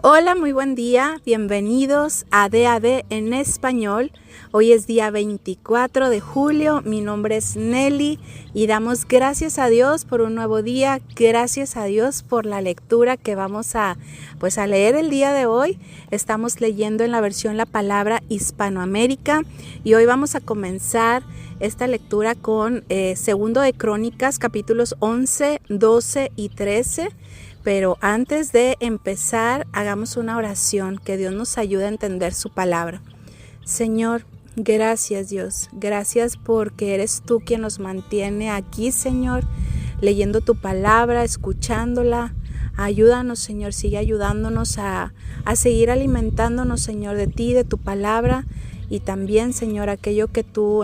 Hola, muy buen día, bienvenidos a DAD en español. Hoy es día 24 de julio, mi nombre es Nelly y damos gracias a Dios por un nuevo día, gracias a Dios por la lectura que vamos a leer el día de hoy. Estamos leyendo en la versión La Palabra Hispanoamérica y hoy vamos a comenzar esta lectura con Segundo de Crónicas, capítulos 11, 12 y 13. Pero antes de empezar, hagamos una oración, que Dios nos ayude a entender su palabra. Señor, gracias Dios, gracias porque eres tú quien nos mantiene aquí, Señor, leyendo tu palabra, escuchándola. Ayúdanos, Señor, sigue ayudándonos a seguir alimentándonos, Señor, de ti, de tu palabra. Y también, Señor, aquello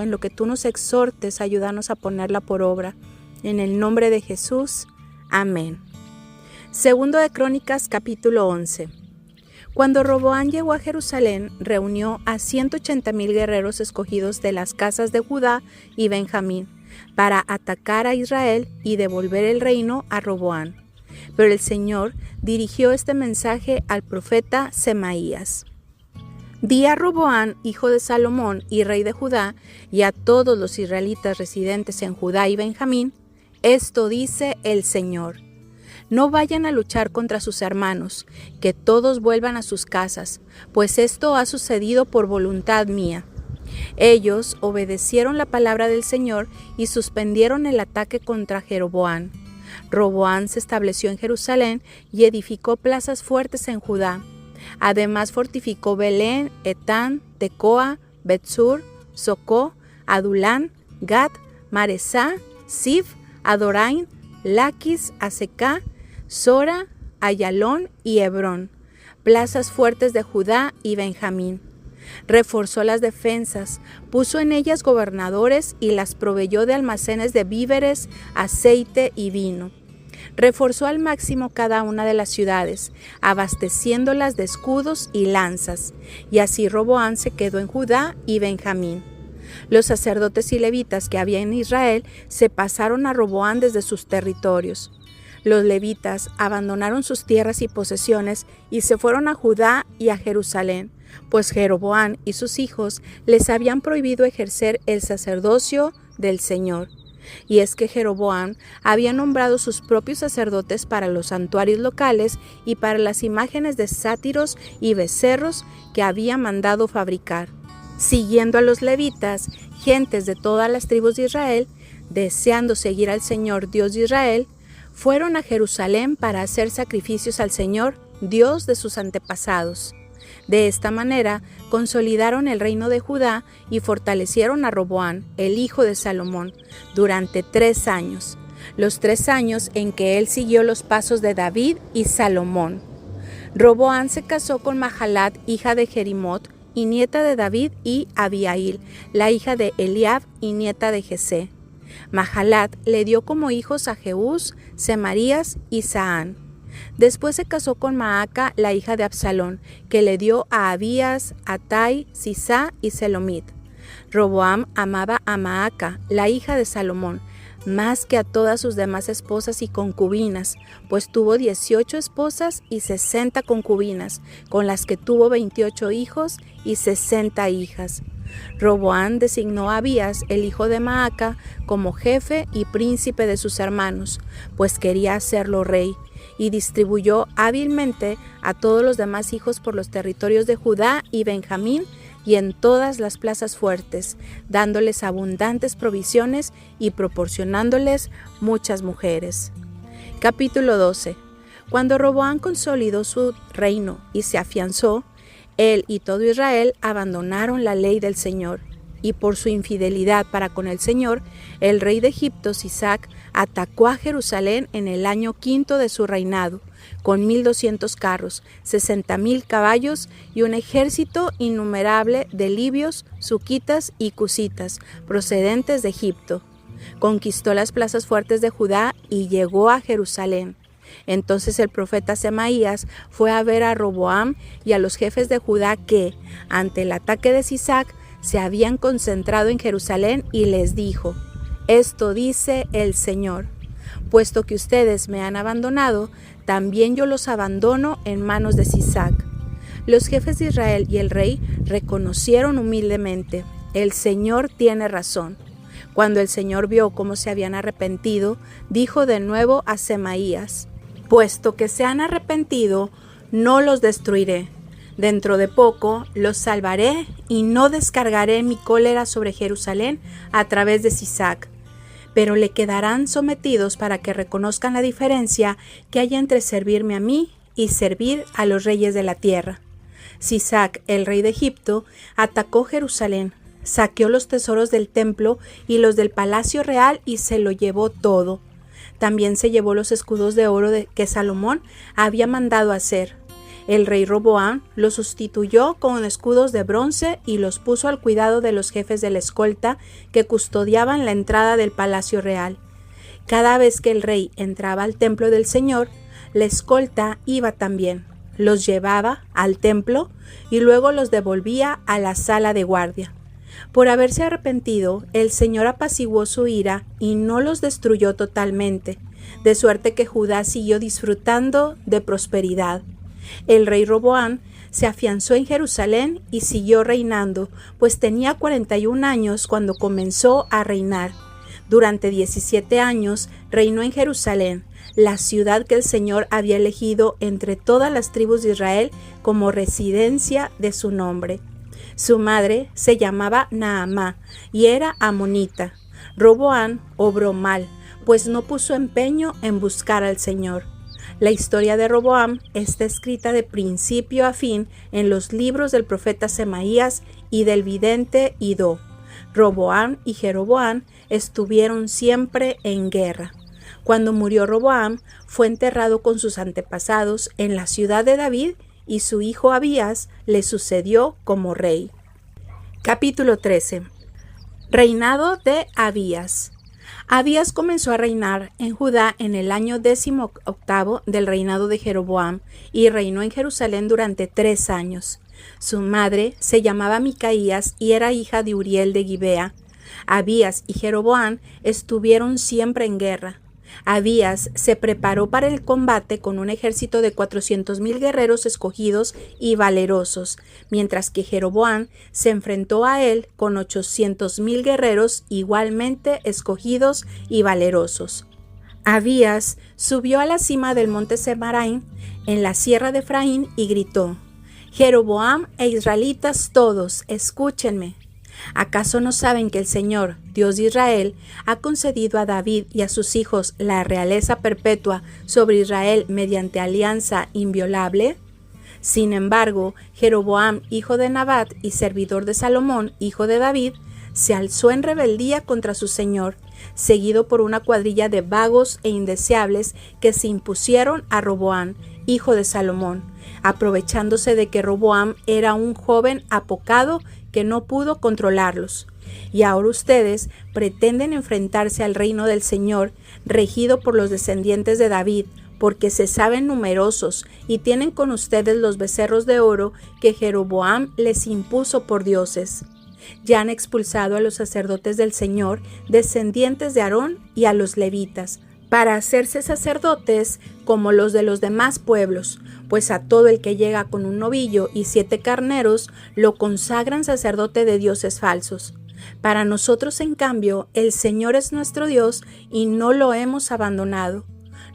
en lo que tú nos exhortes, ayúdanos a ponerla por obra. En el nombre de Jesús, amén. Segundo de Crónicas, capítulo 11. Cuando Roboam llegó a Jerusalén, reunió a 180,000 guerreros escogidos de las casas de Judá y Benjamín para atacar a Israel y devolver el reino a Roboam. Pero el Señor dirigió este mensaje al profeta Semaías. Di a Roboam, hijo de Salomón y rey de Judá, y a todos los israelitas residentes en Judá y Benjamín, esto dice el Señor. No vayan a luchar contra sus hermanos, que todos vuelvan a sus casas, pues esto ha sucedido por voluntad mía. Ellos obedecieron la palabra del Señor y suspendieron el ataque contra Jeroboam. Roboam se estableció en Jerusalén y edificó plazas fuertes en Judá. Además fortificó Belén, Etán, Tecoa, Betsur, Socó, Adulán, Gat, Maresá, Sif, Adoraim, Laquis, Azecá, Sora, Ayalón y Hebrón, plazas fuertes de Judá y Benjamín. Reforzó las defensas, puso en ellas gobernadores y las proveyó de almacenes de víveres, aceite y vino. Reforzó al máximo cada una de las ciudades, abasteciéndolas de escudos y lanzas, y así Roboam se quedó en Judá y Benjamín. Los sacerdotes y levitas que había en Israel se pasaron a Roboam desde sus territorios. Los levitas abandonaron sus tierras y posesiones y se fueron a Judá y a Jerusalén, pues Jeroboam y sus hijos les habían prohibido ejercer el sacerdocio del Señor. Y es que Jeroboam había nombrado sus propios sacerdotes para los santuarios locales y para las imágenes de sátiros y becerros que había mandado fabricar. Siguiendo a los levitas, gentes de todas las tribus de Israel, deseando seguir al Señor Dios de Israel, fueron a Jerusalén para hacer sacrificios al Señor, Dios de sus antepasados. De esta manera, consolidaron el reino de Judá y fortalecieron a Roboam, el hijo de Salomón, durante 3 años, los 3 años en que él siguió los pasos de David y Salomón. Roboam se casó con Mahalat, hija de Jerimot, y nieta de David, y Abihail, la hija de Eliab y nieta de Jesé. Mahalat le dio como hijos a Jeús, Semarías y Saán. Después se casó con Maaca, la hija de Absalón, que le dio a Abías, Atai, Sisá y Selomit. Roboam amaba a Maaca, la hija de Salomón, más que a todas sus demás esposas y concubinas, pues tuvo 18 esposas y 60 concubinas, con las que tuvo 28 hijos y 60 hijas. Roboam designó a Abías, el hijo de Maaca, como jefe y príncipe de sus hermanos, pues quería hacerlo rey, y distribuyó hábilmente a todos los demás hijos por los territorios de Judá y Benjamín y en todas las plazas fuertes, dándoles abundantes provisiones y proporcionándoles muchas mujeres. Capítulo 12. Cuando Roboam consolidó su reino y se afianzó, él y todo Israel abandonaron la ley del Señor, y por su infidelidad para con el Señor, el rey de Egipto, Sisac, atacó a Jerusalén en el año 5 de su reinado, con 1,200 carros, 60,000 caballos y un ejército innumerable de libios, suquitas y cusitas, procedentes de Egipto. Conquistó las plazas fuertes de Judá y llegó a Jerusalén. Entonces el profeta Semaías fue a ver a Roboam y a los jefes de Judá que, ante el ataque de Sisac, se habían concentrado en Jerusalén y les dijo: esto dice el Señor: Puesto que ustedes me han abandonado, también yo los abandono en manos de Sisac. Los jefes de Israel y el rey reconocieron humildemente: el Señor tiene razón. Cuando el Señor vio cómo se habían arrepentido, dijo de nuevo a Semaías: puesto que se han arrepentido, no los destruiré. Dentro de poco los salvaré y no descargaré mi cólera sobre Jerusalén a través de Sisac. Pero le quedarán sometidos para que reconozcan la diferencia que hay entre servirme a mí y servir a los reyes de la tierra. Sisac, el rey de Egipto, atacó Jerusalén, saqueó los tesoros del templo y los del palacio real y se lo llevó todo. También se llevó los escudos de oro que Salomón había mandado hacer. El rey Roboam los sustituyó con escudos de bronce y los puso al cuidado de los jefes de la escolta que custodiaban la entrada del palacio real. Cada vez que el rey entraba al templo del Señor, la escolta iba también. Los llevaba al templo y luego los devolvía a la sala de guardia. Por haberse arrepentido, el Señor apaciguó su ira y no los destruyó totalmente, de suerte que Judá siguió disfrutando de prosperidad. El rey Roboam se afianzó en Jerusalén y siguió reinando, pues tenía 41 años cuando comenzó a reinar. Durante 17 años reinó en Jerusalén, la ciudad que el Señor había elegido entre todas las tribus de Israel como residencia de su nombre. Su madre se llamaba Naamá y era amonita. Roboam obró mal, pues no puso empeño en buscar al Señor. La historia de Roboam está escrita de principio a fin en los libros del profeta Semaías y del vidente Idó. Roboam y Jeroboam estuvieron siempre en guerra. Cuando murió Roboam, fue enterrado con sus antepasados en la ciudad de David y su hijo Abías le sucedió como rey. Capítulo 13. Reinado de Abías. Abías comenzó a reinar en Judá en el año 18 del reinado de Jeroboam y reinó en Jerusalén durante 3 años. Su madre se llamaba Micaías y era hija de Uriel de Gibea. Abías y Jeroboam estuvieron siempre en guerra. Abías se preparó para el combate con un ejército de 400,000 guerreros escogidos y valerosos, mientras que Jeroboam se enfrentó a él con 800,000 guerreros igualmente escogidos y valerosos. Abías subió a la cima del monte Semaraim, en la sierra de Efraín, y gritó: Jeroboam e israelitas todos, escúchenme. ¿Acaso no saben que el Señor, Dios de Israel, ha concedido a David y a sus hijos la realeza perpetua sobre Israel mediante alianza inviolable? Sin embargo, Jeroboam, hijo de Nabat y servidor de Salomón, hijo de David, se alzó en rebeldía contra su Señor, seguido por una cuadrilla de vagos e indeseables que se impusieron a Roboam, hijo de Salomón, aprovechándose de que Roboam era un joven apocado que no pudo controlarlos. Y ahora ustedes pretenden enfrentarse al reino del Señor, regido por los descendientes de David, porque se saben numerosos y tienen con ustedes los becerros de oro que Jeroboam les impuso por dioses. Ya han expulsado a los sacerdotes del Señor, descendientes de Aarón, y a los levitas, para hacerse sacerdotes como los de los demás pueblos, pues a todo el que llega con un novillo y 7 carneros lo consagran sacerdote de dioses falsos. Para nosotros, en cambio, el Señor es nuestro Dios y no lo hemos abandonado.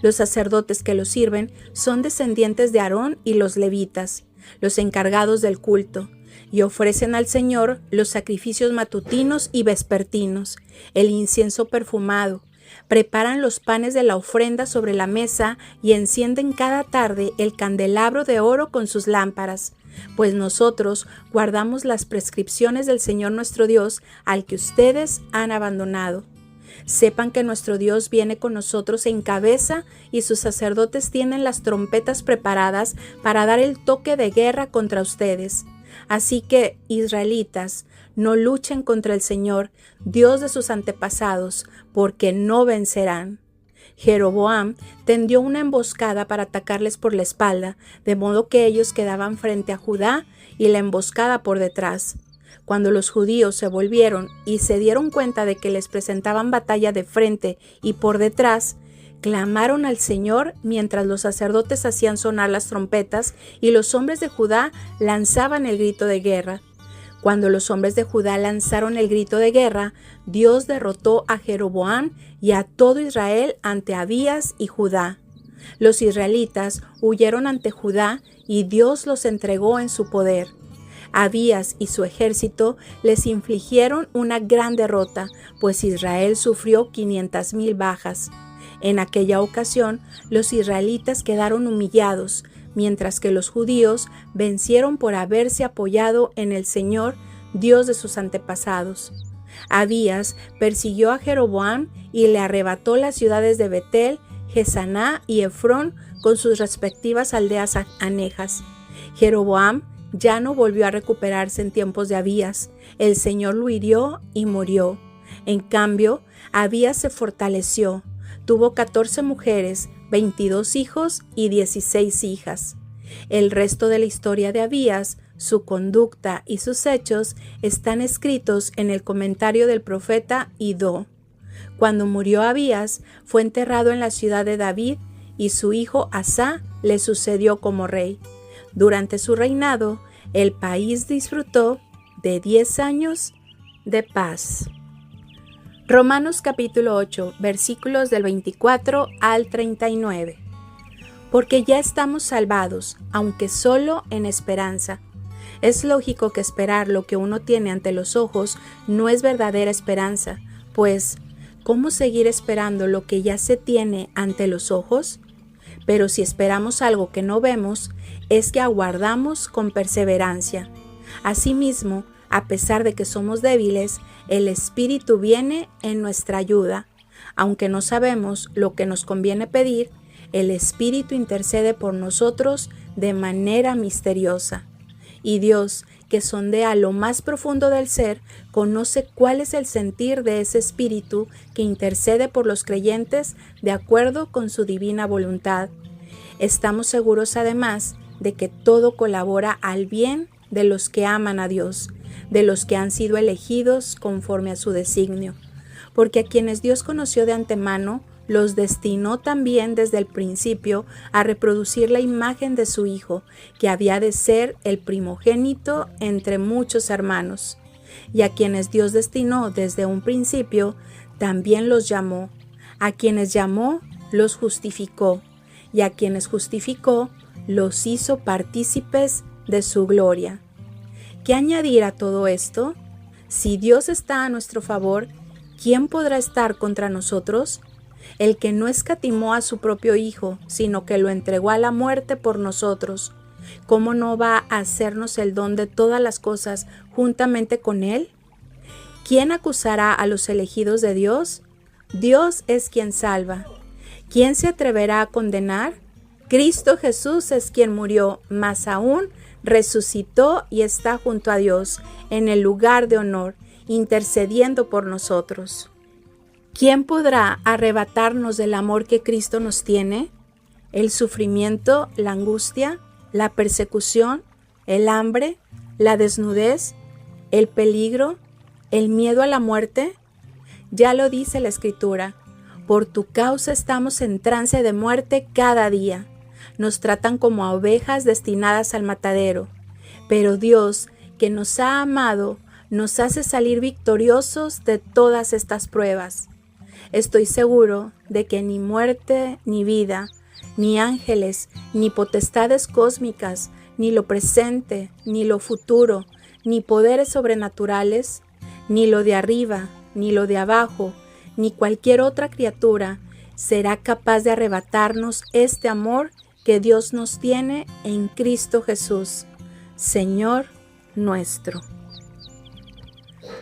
Los sacerdotes que lo sirven son descendientes de Aarón y los levitas, los encargados del culto, y ofrecen al Señor los sacrificios matutinos y vespertinos, el incienso perfumado. Preparan los panes de la ofrenda sobre la mesa y encienden cada tarde el candelabro de oro con sus lámparas, pues nosotros guardamos las prescripciones del Señor nuestro Dios, al que ustedes han abandonado. Sepan que nuestro Dios viene con nosotros en cabeza y sus sacerdotes tienen las trompetas preparadas para dar el toque de guerra contra ustedes. Así que, israelitas, no luchen contra el Señor, Dios de sus antepasados, porque no vencerán. Jeroboam tendió una emboscada para atacarles por la espalda, de modo que ellos quedaban frente a Judá y la emboscada por detrás. Cuando los judíos se volvieron y se dieron cuenta de que les presentaban batalla de frente y por detrás, clamaron al Señor mientras los sacerdotes hacían sonar las trompetas y los hombres de Judá lanzaban el grito de guerra. Cuando los hombres de Judá lanzaron el grito de guerra, Dios derrotó a Jeroboam y a todo Israel ante Abías y Judá. Los israelitas huyeron ante Judá y Dios los entregó en su poder. Abías y su ejército les infligieron una gran derrota, pues Israel sufrió 500,000 bajas. En aquella ocasión, los israelitas quedaron humillados, mientras que los judíos vencieron por haberse apoyado en el Señor, Dios de sus antepasados. Abías persiguió a Jeroboam y le arrebató las ciudades de Betel, Gesaná y Efrón con sus respectivas aldeas anejas. Jeroboam ya no volvió a recuperarse en tiempos de Abías. El Señor lo hirió y murió. En cambio, Abías se fortaleció. Tuvo 14 mujeres, 22 hijos y 16 hijas. El resto de la historia de Abías, su conducta y sus hechos están escritos en el comentario del profeta Idó. Cuando murió Abías, fue enterrado en la ciudad de David y su hijo Asá le sucedió como rey. Durante su reinado, el país disfrutó de 10 años de paz. Romanos capítulo 8, versículos del 24 al 39. Porque ya estamos salvados, aunque solo en esperanza. Es lógico que esperar lo que uno tiene ante los ojos no es verdadera esperanza, pues, ¿cómo seguir esperando lo que ya se tiene ante los ojos? Pero si esperamos algo que no vemos, es que aguardamos con perseverancia. Asimismo, a pesar de que somos débiles, el Espíritu viene en nuestra ayuda. Aunque no sabemos lo que nos conviene pedir, el Espíritu intercede por nosotros de manera misteriosa. Y Dios, que sondea lo más profundo del ser, conoce cuál es el sentir de ese Espíritu que intercede por los creyentes de acuerdo con su divina voluntad. Estamos seguros además de que todo colabora al bien de los que aman a Dios, de los que han sido elegidos conforme a su designio, porque a quienes Dios conoció de antemano, los destinó también desde el principio a reproducir la imagen de su Hijo, que había de ser el primogénito entre muchos hermanos. Y a quienes Dios destinó desde un principio, también los llamó. A quienes llamó, los justificó. Y a quienes justificó, los hizo partícipes de su gloria. ¿Qué añadir a todo esto? Si Dios está a nuestro favor, ¿quién podrá estar contra nosotros? El que no escatimó a su propio Hijo, sino que lo entregó a la muerte por nosotros, ¿cómo no va a hacernos el don de todas las cosas juntamente con Él? ¿Quién acusará a los elegidos de Dios? Dios es quien salva. ¿Quién se atreverá a condenar? Cristo Jesús es quien murió, más aún resucitó y está junto a Dios en el lugar de honor, intercediendo por nosotros. ¿Quién podrá arrebatarnos del amor que Cristo nos tiene? ¿El sufrimiento, la angustia, la persecución, el hambre, la desnudez, el peligro, el miedo a la muerte? Ya lo dice la Escritura, por tu causa estamos en trance de muerte cada día. Nos tratan como a ovejas destinadas al matadero, pero Dios, que nos ha amado, nos hace salir victoriosos de todas estas pruebas. Estoy seguro de que ni muerte ni vida, ni ángeles, ni potestades cósmicas, ni lo presente, ni lo futuro, ni poderes sobrenaturales, ni lo de arriba, ni lo de abajo, ni cualquier otra criatura será capaz de arrebatarnos este amor que Dios nos tiene en Cristo Jesús, Señor nuestro.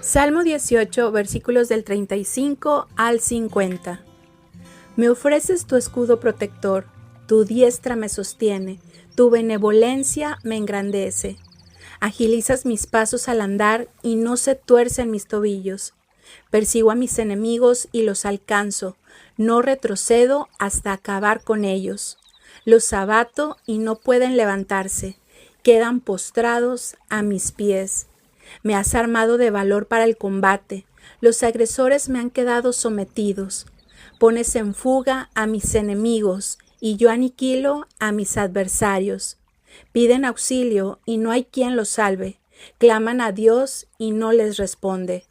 Salmo 18, versículos del 35 al 50. Me ofreces tu escudo protector, tu diestra me sostiene, tu benevolencia me engrandece. Agilizas mis pasos al andar y no se tuercen mis tobillos. Persigo a mis enemigos y los alcanzo, no retrocedo hasta acabar con ellos. Los abato y no pueden levantarse, quedan postrados a mis pies. Me has armado de valor para el combate, los agresores me han quedado sometidos. Pones en fuga a mis enemigos y yo aniquilo a mis adversarios. Piden auxilio y no hay quien los salve. Claman a Dios y no les responde.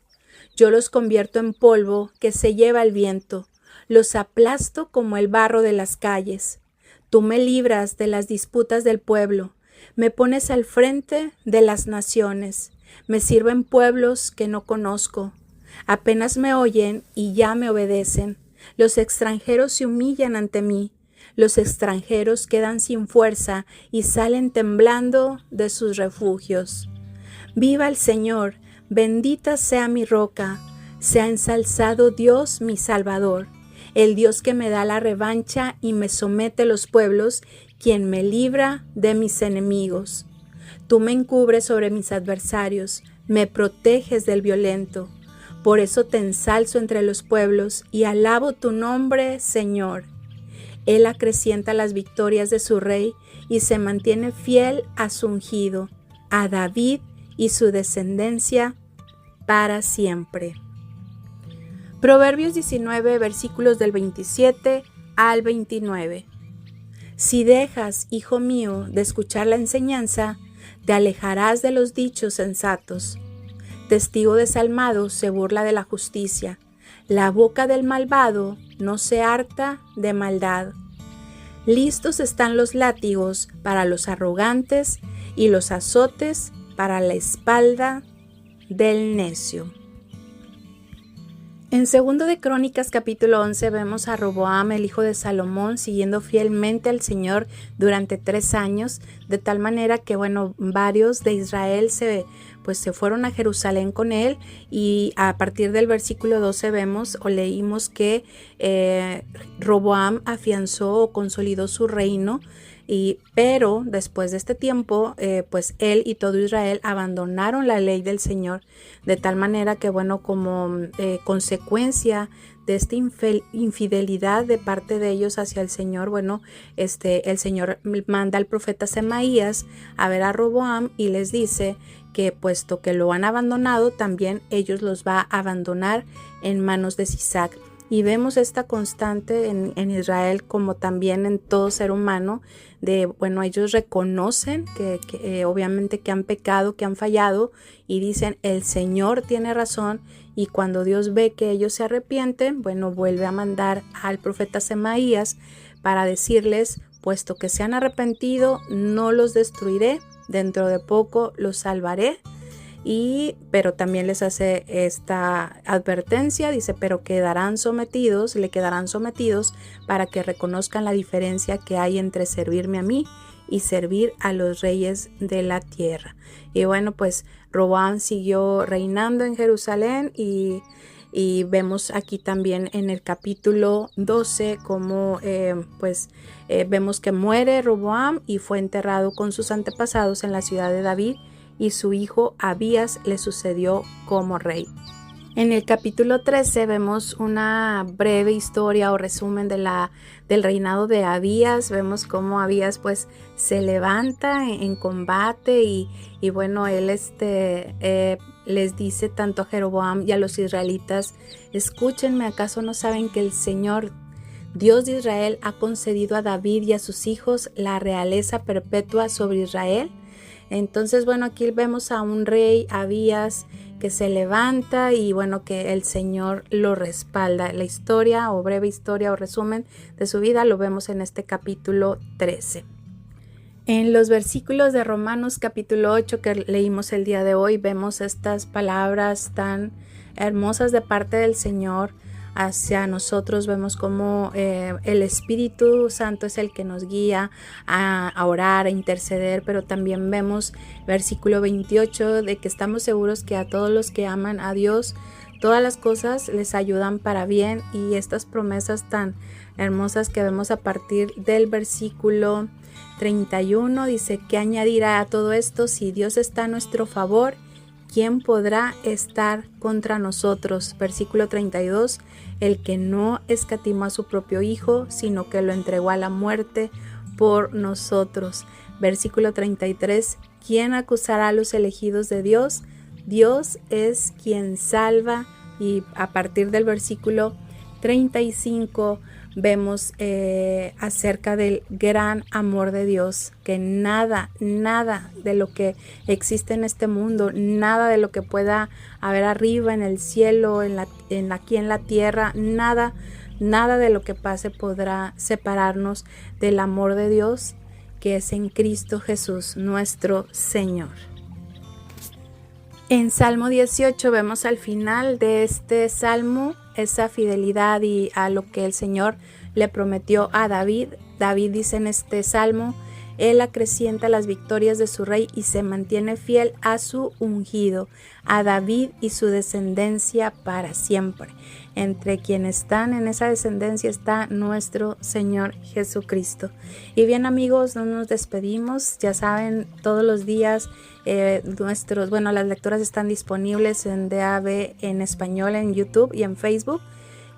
Yo los convierto en polvo que se lleva el viento. Los aplasto como el barro de las calles. Tú me libras de las disputas del pueblo. Me pones al frente de las naciones. Me sirven pueblos que no conozco. Apenas me oyen y ya me obedecen. Los extranjeros se humillan ante mí. Los extranjeros quedan sin fuerza y salen temblando de sus refugios. Viva el Señor, bendita sea mi roca, sea ensalzado Dios mi Salvador, el Dios que me da la revancha y me somete los pueblos, quien me libra de mis enemigos. Tú me encubres sobre mis adversarios, me proteges del violento. Por eso te ensalzo entre los pueblos y alabo tu nombre, Señor. Él acrecienta las victorias de su rey y se mantiene fiel a su ungido, a David y su descendencia para siempre. Proverbios 19, versículos del 27 al 29. Si dejas, hijo mío, de escuchar la enseñanza, te alejarás de los dichos sensatos. Testigo desalmado se burla de la justicia. La boca del malvado no se harta de maldad. Listos están los látigos para los arrogantes y los azotes para la espalda del necio. En 2 de Crónicas capítulo 11 vemos a Roboam, el hijo de Salomón, siguiendo fielmente al Señor durante 3 años, de tal manera que varios de Israel se fueron a Jerusalén con él, y a partir del versículo 12 leímos que Roboam afianzó o consolidó su reino. Pero después de este tiempo, él y todo Israel abandonaron la ley del Señor, de tal manera que, como consecuencia de esta infidelidad de parte de ellos hacia el Señor, el Señor manda al profeta Semaías a ver a Roboam y les dice que puesto que lo han abandonado, también ellos los va a abandonar en manos de Sisac. Y vemos esta constante en Israel, como también en todo ser humano, ellos reconocen que obviamente que han pecado, que han fallado, y dicen, el Señor tiene razón, y cuando Dios ve que ellos se arrepienten, vuelve a mandar al profeta Semaías para decirles, puesto que se han arrepentido, no los destruiré, dentro de poco los salvaré. Pero también les hace esta advertencia, dice, pero le quedarán sometidos para que reconozcan la diferencia que hay entre servirme a mí y servir a los reyes de la tierra. Y Roboam siguió reinando en Jerusalén y vemos aquí también en el capítulo 12 cómo vemos que muere Roboam y fue enterrado con sus antepasados en la ciudad de David, y su hijo Abías le sucedió como rey. En el capítulo 13 vemos una breve historia o resumen del reinado de Abías. Vemos cómo Abías se levanta en combate y él les dice tanto a Jeroboam y a los israelitas, escúchenme, ¿acaso no saben que el Señor Dios de Israel ha concedido a David y a sus hijos la realeza perpetua sobre Israel? Entonces, aquí vemos a un rey, Abías, que se levanta y que el Señor lo respalda. La historia o breve historia o resumen de su vida lo vemos en este capítulo 13. En los versículos de Romanos capítulo 8 que leímos el día de hoy, vemos estas palabras tan hermosas de parte del Señor hacia nosotros. Vemos cómo el Espíritu Santo es el que nos guía a orar, a interceder, pero también vemos versículo 28 de que estamos seguros que a todos los que aman a Dios, todas las cosas les ayudan para bien, y estas promesas tan hermosas que vemos a partir del versículo 31 dice, ¿qué añadirá a todo esto? Si Dios está a nuestro favor, ¿quién podrá estar contra nosotros? Versículo 32, el que no escatimó a su propio Hijo, sino que lo entregó a la muerte por nosotros. Versículo 33, ¿quién acusará a los elegidos de Dios? Dios es quien salva. Y a partir del versículo 35 vemos acerca del gran amor de Dios, que nada de lo que existe en este mundo, nada de lo que pueda haber arriba en el cielo, aquí en la tierra, nada de lo que pase podrá separarnos del amor de Dios que es en Cristo Jesús, nuestro Señor. En Salmo 18 vemos al final de este salmo esa fidelidad y a lo que el Señor le prometió a David. David dice en este salmo: Él acrecienta las victorias de su rey y se mantiene fiel a su ungido, a David y su descendencia para siempre. Entre quienes están en esa descendencia está nuestro Señor Jesucristo. Y bien, amigos, no nos despedimos. Ya saben, todos los días las lecturas están disponibles en DAB en español en YouTube y en Facebook.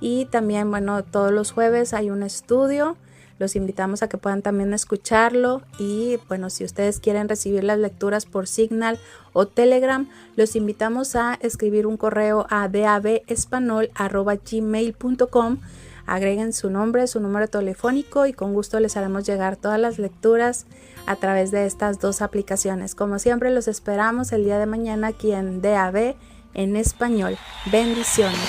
Y también, todos los jueves hay un estudio. Los invitamos a que puedan también escucharlo y si ustedes quieren recibir las lecturas por Signal o Telegram, los invitamos a escribir un correo a dabespanol@gmail.com. Agreguen su nombre, su número telefónico y con gusto les haremos llegar todas las lecturas a través de estas dos aplicaciones. Como siempre, los esperamos el día de mañana aquí en DAB en español. Bendiciones.